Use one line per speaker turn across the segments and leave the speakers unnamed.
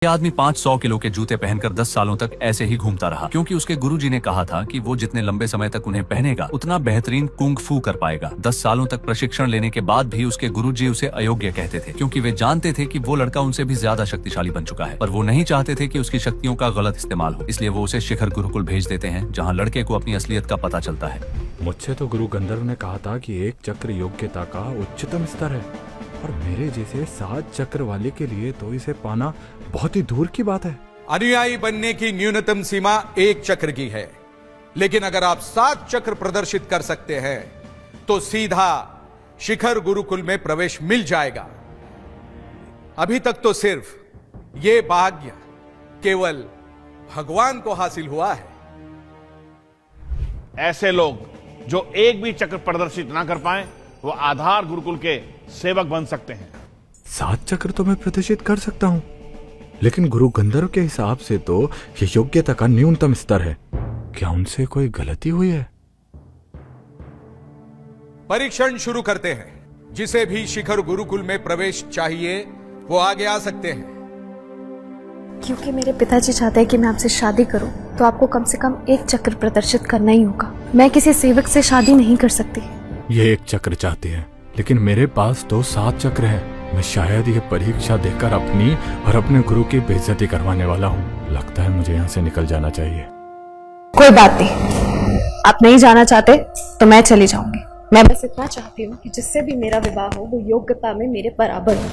ये आदमी 500 किलो के जूते पहनकर 10 सालों तक ऐसे ही घूमता रहा, क्योंकि उसके गुरुजी ने कहा था कि वो जितने लंबे समय तक उन्हें पहनेगा उतना बेहतरीन कुंग फू कर पाएगा। 10 सालों तक प्रशिक्षण लेने के बाद भी उसके गुरुजी उसे अयोग्य कहते थे, क्योंकि वे जानते थे कि वो लड़का उनसे भी ज्यादा शक्तिशाली बन चुका है, पर वो नहीं चाहते थे कि उसकी शक्तियों का गलत इस्तेमाल हो। इसलिए वो उसे शिखर गुरुकुल भेज देते हैं, जहाँ लड़के को अपनी असलियत का पता चलता है।
मुझसे तो गुरु गंधर्व ने कहा था कि 1 चक्र योग्यता का उच्चतम स्तर है, और मेरे जैसे 7 चक्र वाले के लिए तो इसे पाना बहुत ही दूर की बात है।
अनुयायी बनने की न्यूनतम सीमा 1 चक्र की है, लेकिन अगर आप 7 चक्र प्रदर्शित कर सकते हैं तो सीधा शिखर गुरुकुल में प्रवेश मिल जाएगा। अभी तक तो सिर्फ ये भाग्य केवल भगवान को हासिल हुआ है।
ऐसे लोग जो एक भी चक्र प्रदर्शित ना कर पाए वो आधार गुरुकुल के सेवक बन सकते हैं।
7 चक्र तो मैं प्रदर्शित कर सकता हूँ, लेकिन गुरु गंधर्व के हिसाब से तो ये योग्यता का न्यूनतम स्तर है। क्या उनसे कोई गलती हुई है?
परीक्षण शुरू करते हैं। जिसे भी शिखर गुरुकुल में प्रवेश चाहिए वो आगे आ सकते हैं।
क्योंकि मेरे पिताजी चाहते हैं कि मैं आपसे शादी करूं, तो आपको कम से कम 1 चक्र प्रदर्शित करना ही होगा। मैं किसी सेवक से शादी नहीं कर सकती।
ये 1 चक्र चाहती है, लेकिन मेरे पास तो 7 चक्र है। मैं शायद ये परीक्षा देकर अपनी और अपने गुरु की बेइज्जती करवाने वाला हूँ। लगता है मुझे यहाँ से निकल जाना चाहिए।
कोई बात नहीं, आप नहीं जाना चाहते तो मैं चली जाऊंगी। मैं बस इतना चाहती हूँ कि जिससे भी मेरा विवाह हो वो योग्यता में मेरे बराबर हो।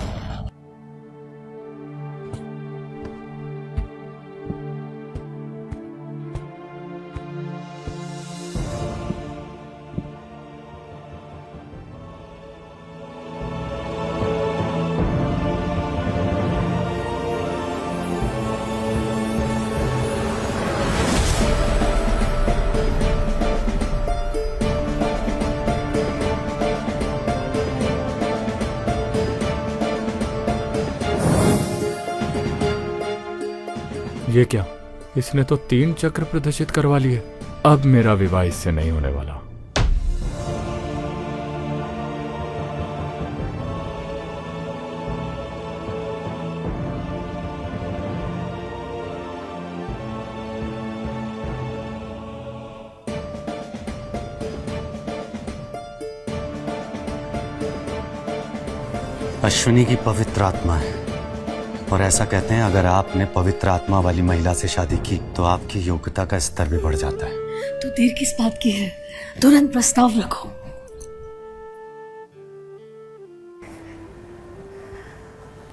ये क्या, इसने तो 3 चक्र प्रदर्शित करवा लिए। अब मेरा विवाह इससे नहीं होने वाला।
अश्विनी की पवित्र आत्मा है, और ऐसा कहते हैं अगर आपने पवित्र आत्मा वाली महिला से शादी की तो आपकी योग्यता का स्तर भी बढ़ जाता है।
तो देर किस बात की है, तुरंत प्रस्ताव रखो।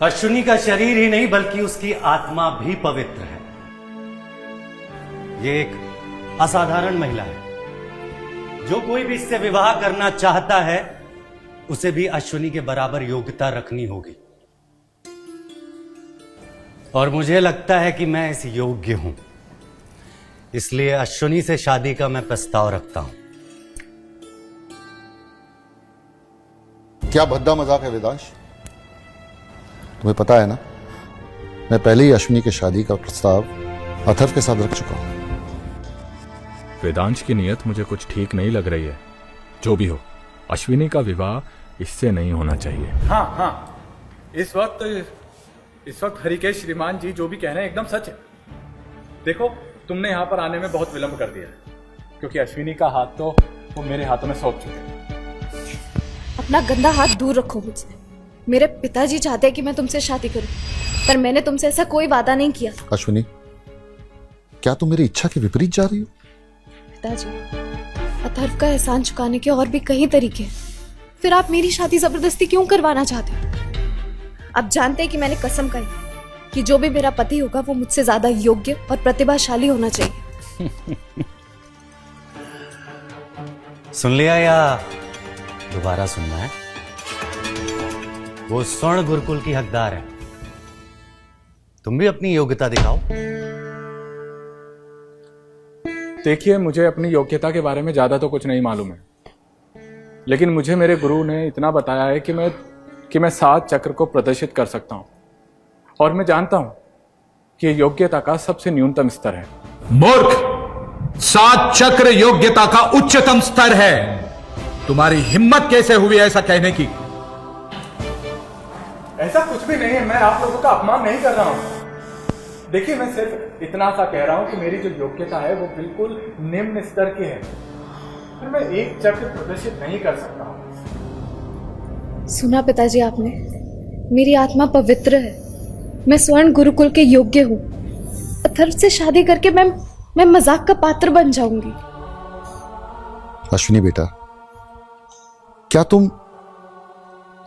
अश्विनी का शरीर ही नहीं बल्कि उसकी आत्मा भी पवित्र है। ये एक असाधारण महिला है। जो कोई भी इससे विवाह करना चाहता है उसे भी अश्विनी के बराबर योग्यता रखनी होगी, और मुझे लगता है कि मैं इस योग्य हूं, इसलिए अश्विनी से शादी का मैं प्रस्ताव रखता हूं।
क्या भद्दा मजाक है वेदांश? तुम्हें पता है ना, मैं पहले ही अश्विनी की शादी का प्रस्ताव अथर्व के साथ रख चुका हूं।
वेदांश की नीयत मुझे कुछ ठीक नहीं लग रही है। जो भी हो, अश्विनी का विवाह इससे नहीं होना चाहिए।
हाँ, इस वक्त हरिकेश श्रीमान जी जो भी कह रहे हैं एकदम सच है। देखो, तुमने यहाँ पर आने में बहुत विलंब कर दिया है, क्योंकि अश्विनी का हाथ तो वो मेरे हाथों में सौंप चुके हैं।
अपना गंदा हाथ दूर रखो मुझसे। मेरे पिताजी चाहते हैं कि मैं तुमसे शादी करूं, पर मैंने तुमसे ऐसा कोई वादा नहीं किया।
अश्विनी, क्या तुम मेरी इच्छा के विपरीत जा रही हो?
पिताजी, अथर्व का एहसान चुकाने के और भी कई तरीके हैं, फिर आप मेरी शादी जबरदस्ती क्यों करवाना चाहते हो? आप जानते हैं कि मैंने कसम खाई कि जो भी मेरा पति होगा वो मुझसे ज्यादा योग्य और प्रतिभाशाली होना चाहिए।
सुन लिया या दोबारा सुनना है? वो स्वर्ण गुरुकुल की हकदार है। तुम भी अपनी योग्यता दिखाओ।
देखिए, मुझे अपनी योग्यता के बारे में ज्यादा तो कुछ नहीं मालूम है, लेकिन मुझे मेरे गुरु ने इतना बताया है कि मैं 7 चक्र को प्रदर्शित कर सकता हूं, और मैं जानता हूं कि योग्यता का सबसे न्यूनतम स्तर है।
मूर्ख, 7 चक्र योग्यता का उच्चतम स्तर है। तुम्हारी हिम्मत कैसे हुई ऐसा कहने की?
ऐसा कुछ भी नहीं है, मैं आप लोगों का अपमान नहीं कर रहा हूं। देखिए, मैं सिर्फ इतना सा कह रहा हूं कि मेरी जो योग्यता है वो बिल्कुल निम्न स्तर की है, फिर मैं एक चक्र प्रदर्शित नहीं कर सकता हूं।
सुना पिताजी आपने, मेरी आत्मा पवित्र है, मैं स्वर्ण गुरुकुल के योग्य हूँ। अथर्व से शादी करके मैं मजाक का पात्र बन जाऊंगी।
अश्विनी बेटा, क्या तुम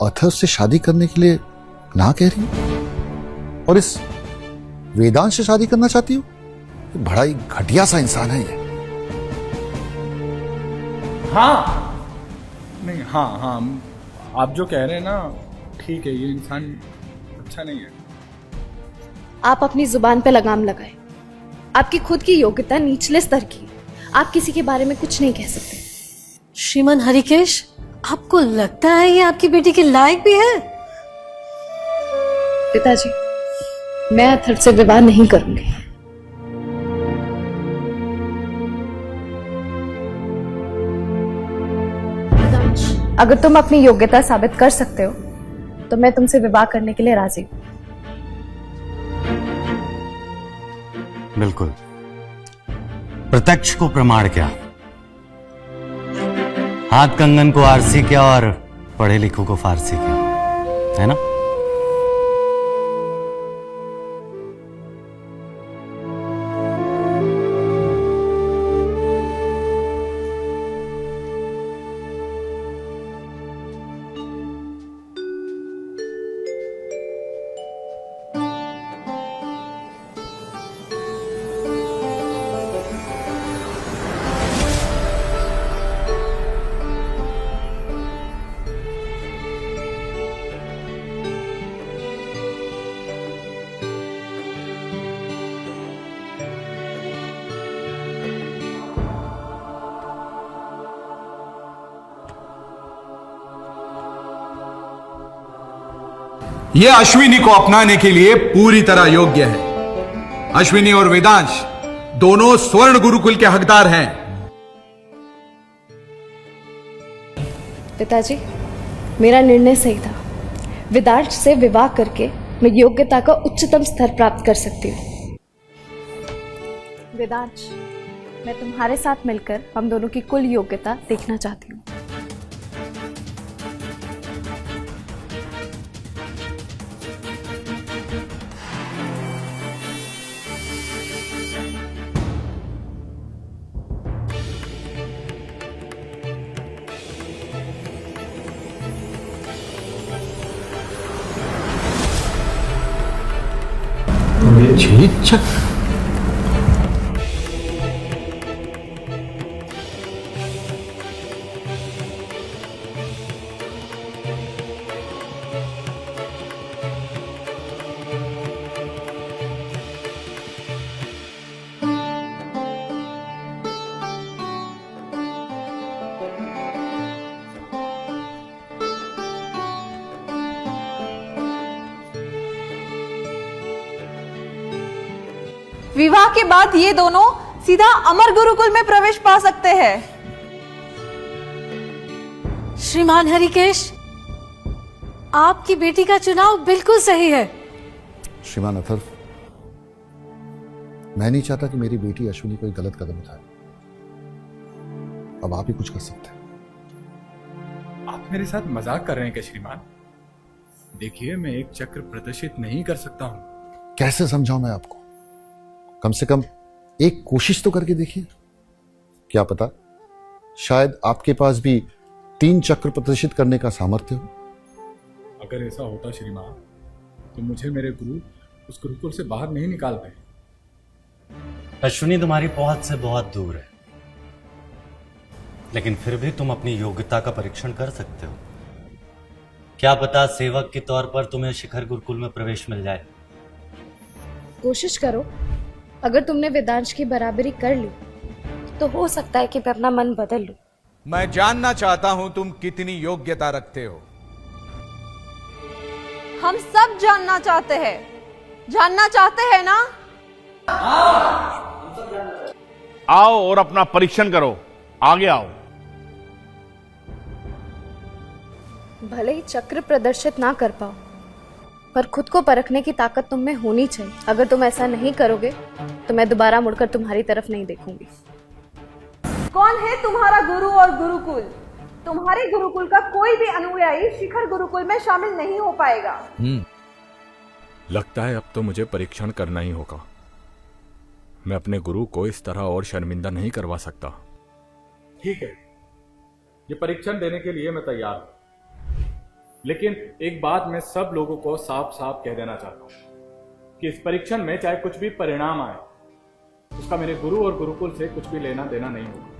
अथर्व से शादी करने के लिए ना कह रही हो और इस वेदांश से शादी करना चाहती हो? ये बड़ा ही घटिया सा इंसान है ये।
हाँ, नहीं, हाँ, आप जो कह रहे हैं ना, ठीक है, ये इंसान अच्छा नहीं है।
आप अपनी जुबान पे लगाम लगाए। आपकी खुद की योग्यता निचले स्तर की, आप किसी के बारे में कुछ नहीं कह सकते।
श्रीमान हरिकेश, आपको लगता है ये आपकी बेटी के लायक भी है?
पिताजी, मैं अथर्व से विवाह नहीं करूंगी। अगर तुम अपनी योग्यता साबित कर सकते हो तो मैं तुमसे विवाह करने के लिए राजी हूं।
बिल्कुल। प्रत्यक्ष को प्रमाण क्या, हाथ कंगन को आरसी क्या और पढ़े लिखों को फारसी क्या, है ना?
यह अश्विनी को अपनाने के लिए पूरी तरह योग्य है। अश्विनी और वेदांश दोनों स्वर्ण गुरुकुल के हकदार हैं।
पिताजी, मेरा निर्णय सही था। वेदांश से विवाह करके मैं योग्यता का उच्चतम स्तर प्राप्त कर सकती हूँ। वेदांश, मैं तुम्हारे साथ मिलकर हम दोनों की कुल योग्यता देखना चाहती हूँ।
विवाह के बाद ये दोनों सीधा अमर गुरुकुल में प्रवेश पा सकते हैं।
श्रीमान हरिकेश, आपकी बेटी का चुनाव बिल्कुल सही है।
श्रीमान अथर्व, मैं नहीं चाहता कि मेरी बेटी अश्विनी कोई गलत कदम उठाए। अब आप ही कुछ कर सकते हैं।
आप मेरे साथ मजाक कर रहे हैं क्या श्रीमान? देखिए, मैं एक चक्र प्रदर्शित नहीं कर सकता हूं।
कैसे समझाऊं मैं आपको? कम से कम एक कोशिश तो करके देखिए। क्या पता शायद आपके पास भी 3 चक्र प्रदर्शित करने का सामर्थ्य हो।
अगर ऐसा होता श्रीमान, तो मुझे मेरे गुरु उस गुरुकुल से बाहर नहीं निकाल पाए।
अश्विनी तुम्हारी पहुंच से बहुत दूर है, लेकिन फिर भी तुम अपनी योग्यता का परीक्षण कर सकते हो। क्या पता सेवक के तौर पर तुम्हें शिखर गुरुकुल में प्रवेश मिल जाए।
कोशिश करो। अगर तुमने वेदांश की बराबरी कर ली तो हो सकता है कि मैं अपना मन बदल लूं।
मैं जानना चाहता हूं तुम कितनी योग्यता रखते हो।
हम सब जानना चाहते हैं ना?
आओ और अपना परीक्षण करो, आगे आओ।
भले ही चक्र प्रदर्शित ना कर पाओ, पर खुद को परखने की ताकत तुम में होनी चाहिए। अगर तुम ऐसा नहीं करोगे तो मैं दोबारा मुड़कर तुम्हारी तरफ नहीं देखूंगी।
कौन है तुम्हारा गुरु और गुरुकुल? तुम्हारे गुरुकुल का कोई भी अनुयायी शिखर गुरुकुल में शामिल नहीं हो पाएगा।
लगता है अब तो मुझे परीक्षण करना ही होगा। मैं अपने गुरु को इस तरह और शर्मिंदा नहीं करवा सकता।
ठीक है, ये परीक्षण देने के लिए मैं तैयार हूं, लेकिन एक बात मैं सब लोगों को साफ साफ कह देना चाहता हूं कि इस परीक्षण में चाहे कुछ भी परिणाम आए, उसका मेरे गुरु और गुरुकुल से कुछ भी लेना देना नहीं होगा।